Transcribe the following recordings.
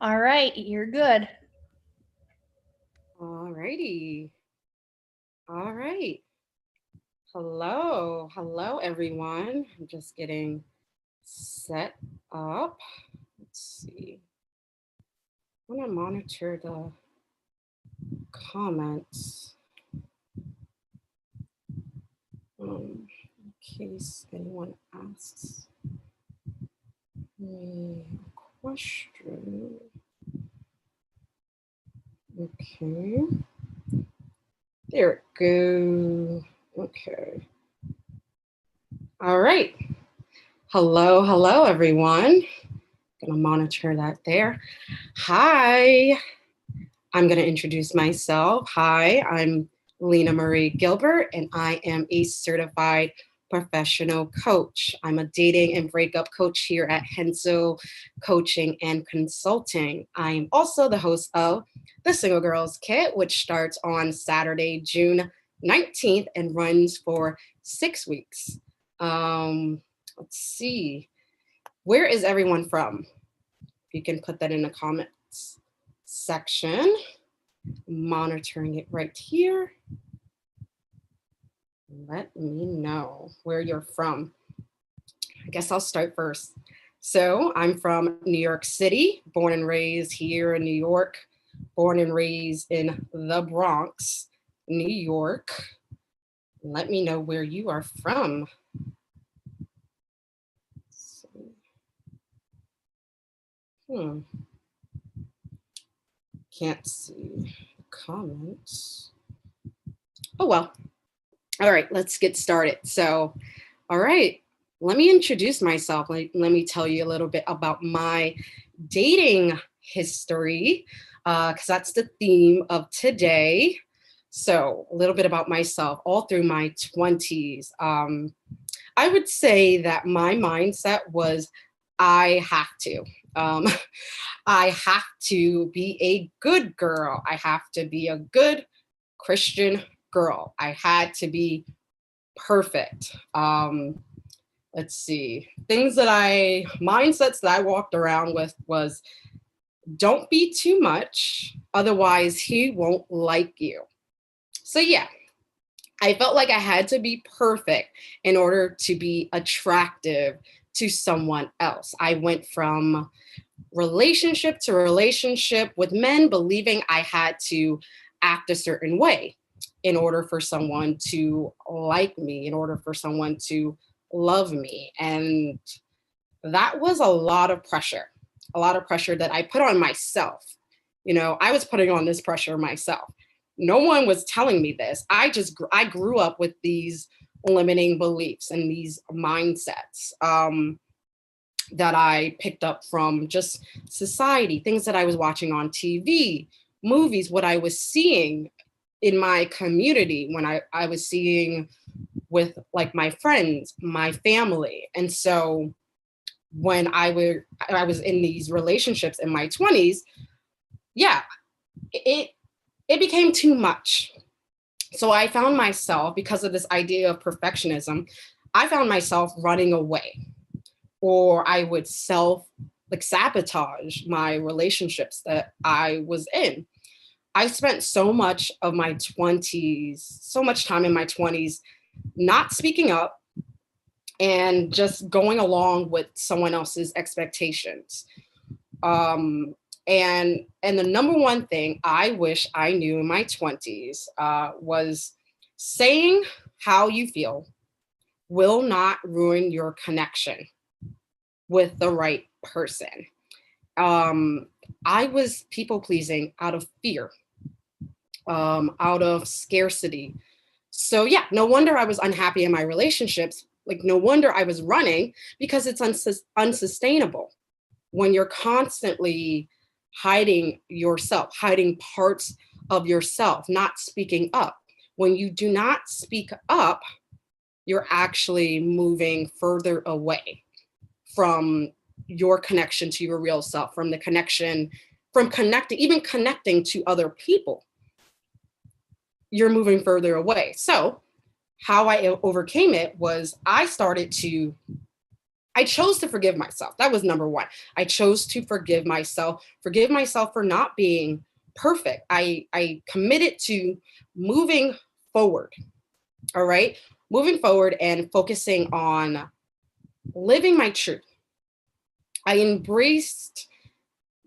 All right, you're good. All righty. All right. Hello, everyone. I'm just getting set up. Let's see. I want to monitor the comments in case anyone asks me a question. Okay. There we go. Okay. All right. Hello, everyone. Gonna monitor that there. Hi, I'm gonna introduce myself. Hi, I'm Lena-Marie Gilbert, and I am a certified professional coach. I'm a dating and breakup coach here at Henso Coaching and Consulting. I am also the host of the Single Girls Kit, which starts on Saturday, June 19th and runs for 6 weeks. Let's see. Where is everyone from? If you can put that in the comments section. Monitoring it right here. Let me know where you're from. I guess I'll start first. So I'm from New York City, born and raised here in New York, born and raised in the Bronx, New York. Let me know where you are from. Hmm. Can't see the comments. Oh well. All right, let's get started. So, all right, let me introduce myself. Let me tell you a little bit about my dating history, because that's the theme of today. So, a little bit about myself all through my 20s. I would say that my mindset was I have to. Um, I have to be a good girl. I have to be a good Christian girl. I had to be perfect. Let's see. Mindsets that I walked around with was don't be too much, otherwise, he won't like you. So, yeah, I felt like I had to be perfect in order to be attractive to someone else. I went from relationship to relationship with men, believing I had to act a certain way in order for someone to like me, in order for someone to love me. And that was a lot of pressure that I put on myself. I was putting on this pressure myself. No one was telling me this. I grew up with these limiting beliefs and these mindsets. That I picked up from just society, things that I was watching on TV, movies, what I was seeing in my community, when I was seeing with like my friends, my family. And so when I was in these relationships in my 20s, yeah, it it became too much. So I found myself, because of this idea of perfectionism, I found myself running away, or I would sabotage my relationships that I was in. I spent so much time in my 20s not speaking up and just going along with someone else's expectations. Um, and the number one thing I wish I knew in my 20s was saying how you feel will not ruin your connection with the right person. Um, I was people pleasing out of fear, out of scarcity. So, yeah, no wonder I was unhappy in my relationships. Like, no wonder I was running, because it's unsustainable when you're constantly hiding yourself, hiding parts of yourself, not speaking up. When you do not speak up, you're actually moving further away from your connection to your real self, from the connection, from connecting, even connecting to other people, you're moving further away. So, how I overcame it was I chose to forgive myself. That was number one. I chose to forgive myself for not being perfect. I committed to moving forward. All right. Moving forward and focusing on living my truth. I embraced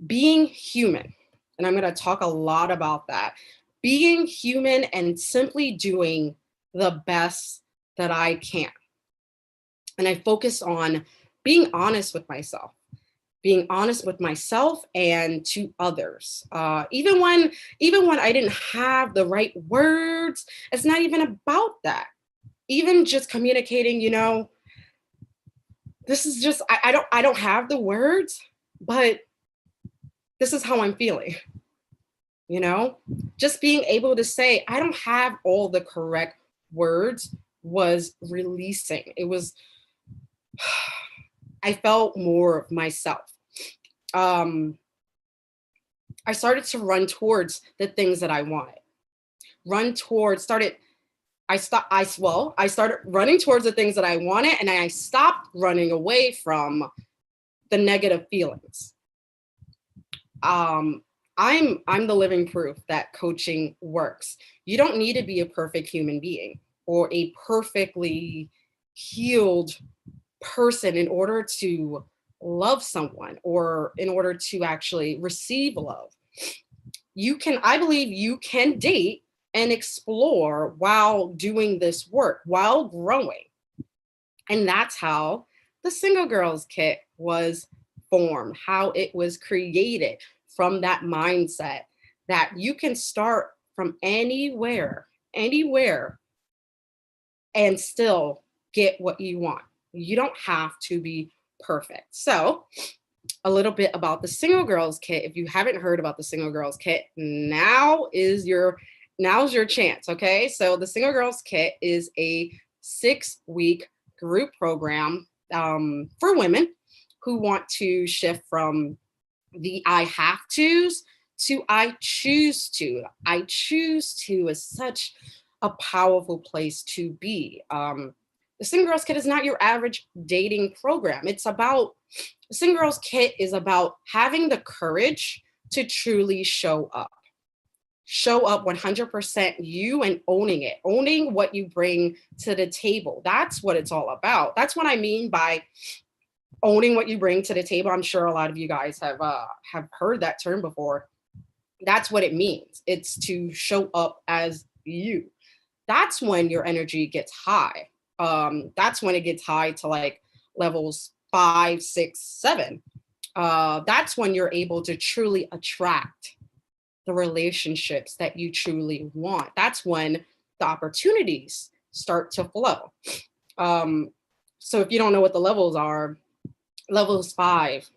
being human. And I'm going to talk a lot about that. Being human and simply doing the best that I can. And I focused on being honest with myself, and to others. Even when I didn't have the right words, it's not even about that. Even just communicating, this is just I don't have the words, but this is how I'm feeling. Just being able to say I don't have all the correct words was releasing. It was I felt more of myself. I started to run towards the things that I wanted. I started running towards the things that I wanted, and I stopped running away from the negative feelings. I'm the living proof that coaching works. You don't need to be a perfect human being or a perfectly healed person in order to love someone or in order to actually receive love. I believe you can date and explore while doing this work, while growing. And that's how the Single Girls Kit was formed, how it was created, from that mindset that you can start from anywhere, and still get what you want. You don't have to be perfect. So, a little bit about the Single Girls Kit. If you haven't heard about the Single Girls Kit, now's your chance, okay? So the Single Girls Kit is a 6-week group program for women who want to shift from the I have to's to I choose to. I choose to is such a powerful place to be. The Single Girls Kit is not your average dating program. The Single Girls Kit is about having the courage to truly show up. Show up 100% you and owning what you bring to the table. That's what it's all about. That's what I mean by owning what you bring to the table. I'm sure a lot of you guys have heard that term before. That's what it means. It's to show up as you. That's when your energy gets high. That's when it gets high to like levels 5, 6, 7. That's when you're able to truly attract the relationships that you truly want. That's when the opportunities start to flow. So if you don't know what the levels are, levels 5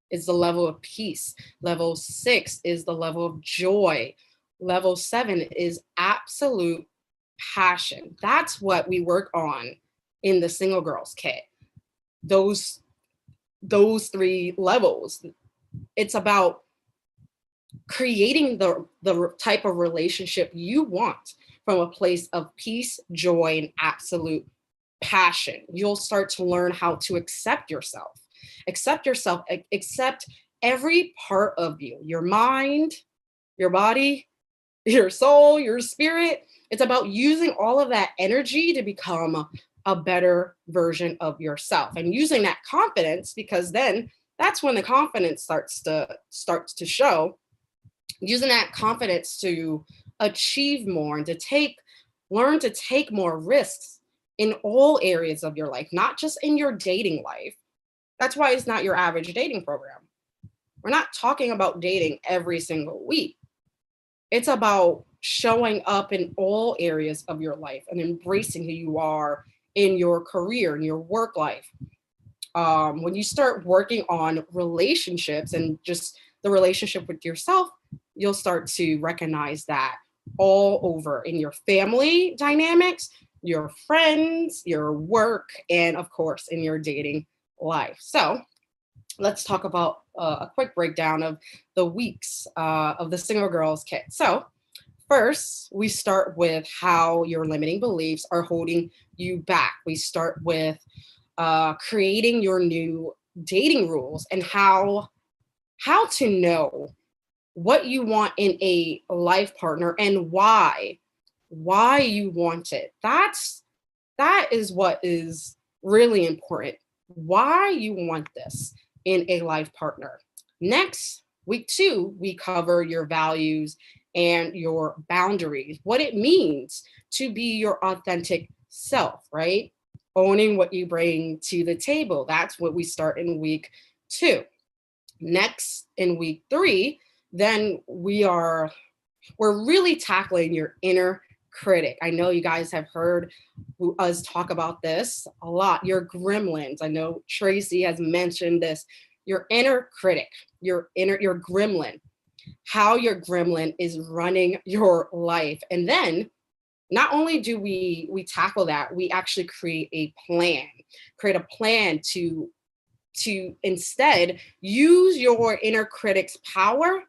is the level of peace. Level 6 is the level of joy. Level 7 is absolute passion. That's what we work on in the Single Girls Kit. Those 3 levels. It's about creating the type of relationship you want from a place of peace, joy, and absolute passion. You'll start to learn how to accept yourself, accept every part of you, your mind, your body, your soul, your spirit. It's about using all of that energy to become a better version of yourself and using that confidence, because then that's when the confidence starts to show. Using that confidence to achieve more and to learn to take more risks in all areas of your life, not just in your dating life. That's why it's not your average dating program. We're not talking about dating every single week. It's about showing up in all areas of your life and embracing who you are in your career, in your work life. When you start working on relationships and just the relationship with yourself, you'll start to recognize that all over in your family dynamics, your friends, your work, and of course, in your dating life. So let's talk about a quick breakdown of the weeks of the Single Girls Kit. So first, we start with how your limiting beliefs are holding you back. We start with creating your new dating rules, and how to know what you want in a life partner and why you want it. That is what is really important. Why you want this in a life partner. Next, week 2, we cover your values and your boundaries, what it means to be your authentic self, right? Owning what you bring to the table. That's what we start in week 2. Next, in week 3, then we're really tackling your inner critic. I know you guys have heard us talk about this a lot. Your gremlins. I know Tracy has mentioned this. Your inner critic, your gremlin, how your gremlin is running your life. And then not only do we tackle that, we actually create a plan to instead use your inner critic's power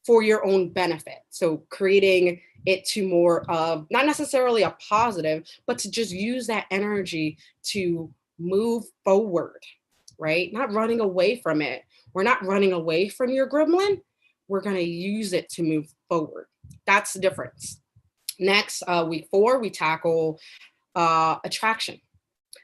for your own benefit. So creating it to more of not necessarily a positive, but to just use that energy to move forward, right? Not running away from it. We're not running away from your gremlin. We're going to use it to move forward. That's the difference. Next, week 4, we tackle attraction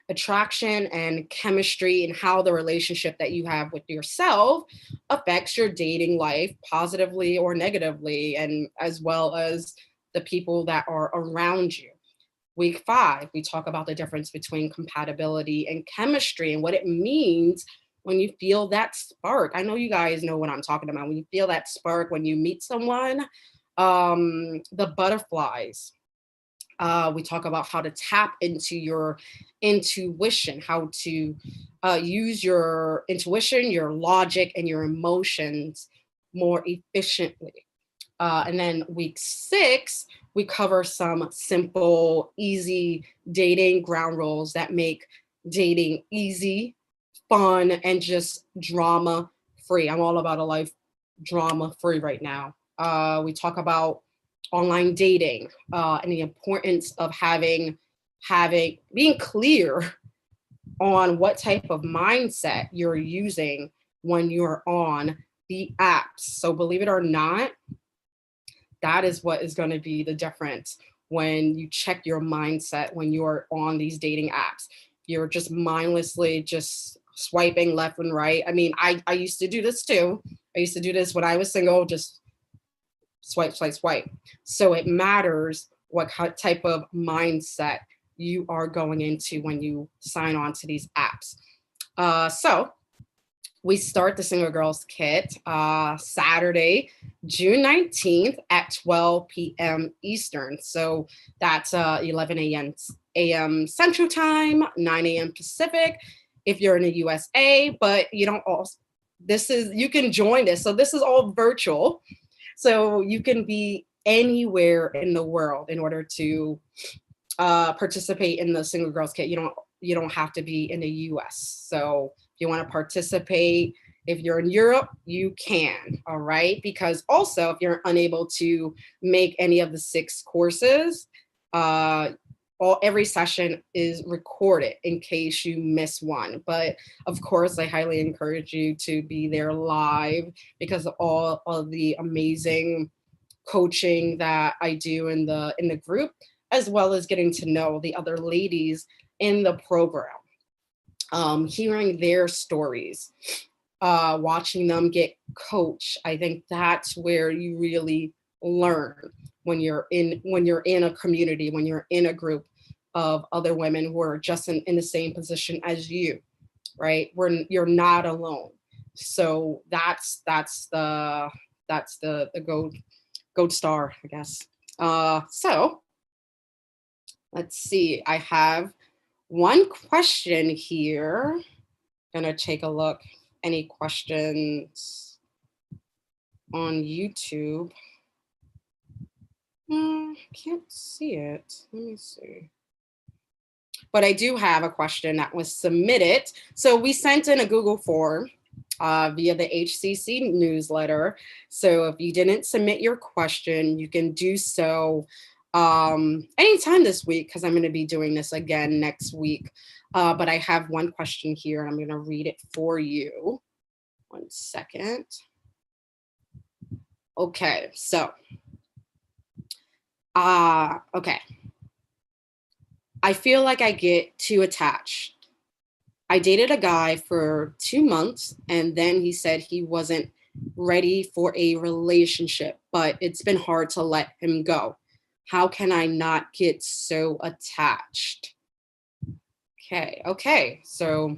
and chemistry, and how the relationship that you have with yourself affects your dating life positively or negatively, and as well as the people that are around you. Week 5, we talk about the difference between compatibility and chemistry and what it means when you feel that spark. I know you guys know what I'm talking about. When you feel that spark, when you meet someone, the butterflies. We talk about how to tap into your intuition, how to use your intuition, your logic, and your emotions more efficiently. And then week 6, we cover some simple, easy dating ground rules that make dating easy, fun, and just drama free. I'm all about a life drama free right now. We talk about online dating and the importance of being clear on what type of mindset you're using when you're on the apps. So believe it or not, that is what is going to be the difference when you check your mindset when you're on these dating apps. You're just mindlessly just swiping left and right. I mean, I used to do this too. I used to do this when I was single, just swipe, swipe, swipe. So it matters what type of mindset you are going into when you sign on to these apps. So we start the Single Girls Kit Saturday, June 19th at 12 p.m. Eastern. So that's 11 a.m. Central Time, 9 a.m. Pacific if you're in the USA, but you can join this. So this is all virtual. So you can be anywhere in the world in order to participate in the Single Girls Kit. You don't have to be in the US. So if you want to participate, if you're in Europe, you can, all right? Because also, if you're unable to make any of the 6 courses, every session is recorded in case you miss one. But of course, I highly encourage you to be there live because of all of the amazing coaching that I do in the group, as well as getting to know the other ladies in the program, hearing their stories, watching them get coached. I think that's where you really learn when you're in a community, when you're in a group of other women who are just in the same position as you, right? You're not alone. So that's the gold star, I guess. So let's see. I have one question here. Gonna take a look. Any questions on YouTube? Can't see it. Let me see. But I do have a question that was submitted. So we sent in a Google form via the HCC newsletter. So if you didn't submit your question, you can do so anytime this week, because I'm going to be doing this again next week. But I have one question here and I'm going to read it for you. One second. Okay, so, okay. I feel like I get too attached. I dated a guy for 2 months and then he said he wasn't ready for a relationship, but it's been hard to let him go. How can I not get so attached? Okay. So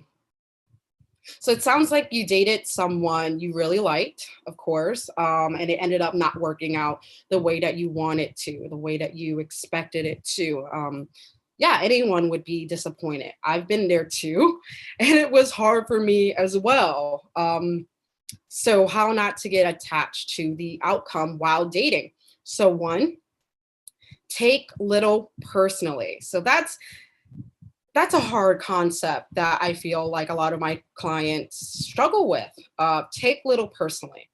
it sounds like you dated someone you really liked, of course, and it ended up not working out the way that you wanted to, the way that you expected it to. Yeah, anyone would be disappointed. I've been there too, and it was hard for me as well. So how not to get attached to the outcome while dating? So one, take little personally. So that's a hard concept that I feel like a lot of my clients struggle with. Take little personally.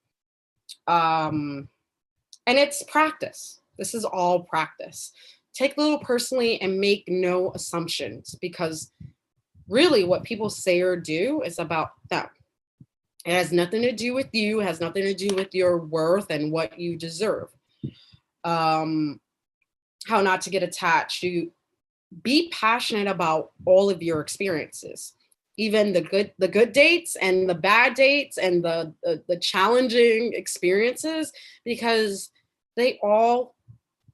Um, and it's practice. This is all practice. Take little personally and make no assumptions because really what people say or do is about them. It has nothing to do with you, it has nothing to do with your worth and what you deserve. Um, how not to get attached. You be passionate about all of your experiences, even the good dates and the bad dates and the challenging experiences, because they all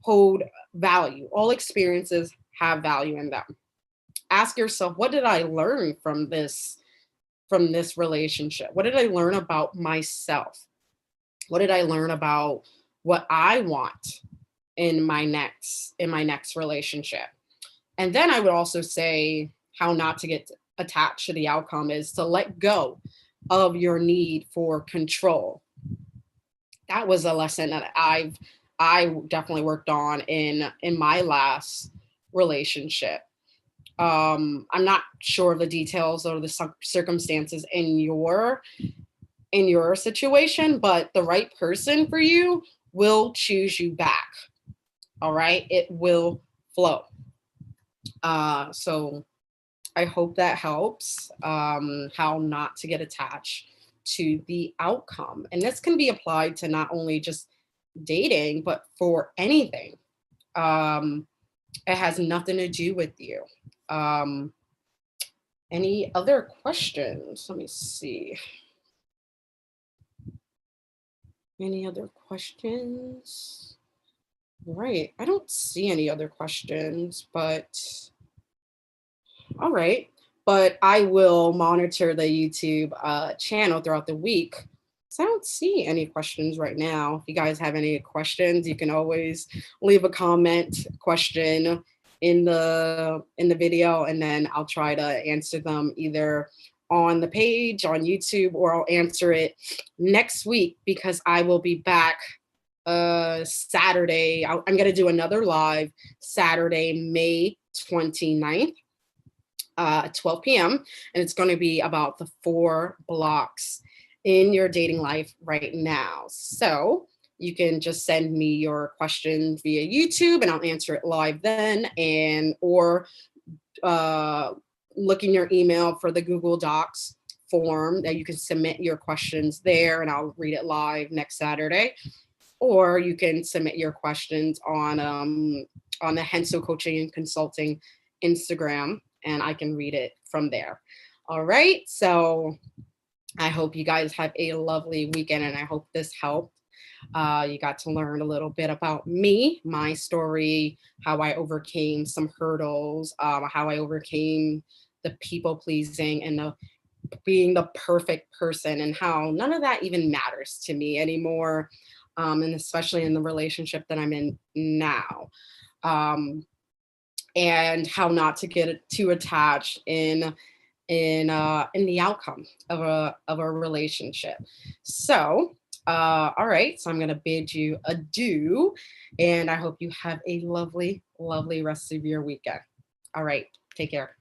hold value. All experiences have value in them. Ask yourself, what did I learn from this relationship? What did I learn about myself? What did I learn about what I want in my next relationship? And then I would also say how not to get attached to the outcome is to let go of your need for control. That was a lesson that I definitely worked on in my last relationship. I'm not sure of the details or the circumstances in your situation, but the right person for you will choose you back. All right, it will flow. So I hope that helps. How not to get attached to the outcome, and this can be applied to not only just dating, but for anything. It has nothing to do with you. Um, any other questions? Let me see. Any other questions? Right. I don't see any other questions, but all right. But I will monitor the YouTube channel throughout the week. So I don't see any questions right now. If you guys have any questions, you can always leave a comment question in the video, and then I'll try to answer them either on the page on YouTube, or I'll answer it next week because I will be back Saturday. I'm going to do another live Saturday, May 29th. 12 p.m. And it's going to be about the 4 blocks in your dating life right now. So you can just send me your questions via YouTube and I'll answer it live then, or look in your email for the Google Docs form that you can submit your questions there and I'll read it live next Saturday. Or you can submit your questions on the Henso Coaching and Consulting Instagram, and I can read it from there. All right. So I hope you guys have a lovely weekend, and I hope this helped. You got to learn a little bit about me, my story, how I overcame some hurdles, how I overcame the people pleasing and the being the perfect person, and how none of that even matters to me anymore. And especially in the relationship that I'm in now. And how not to get too attached in the outcome of a relationship. So, all right. So I'm going to bid you adieu, and I hope you have a lovely, lovely rest of your weekend. All right. Take care.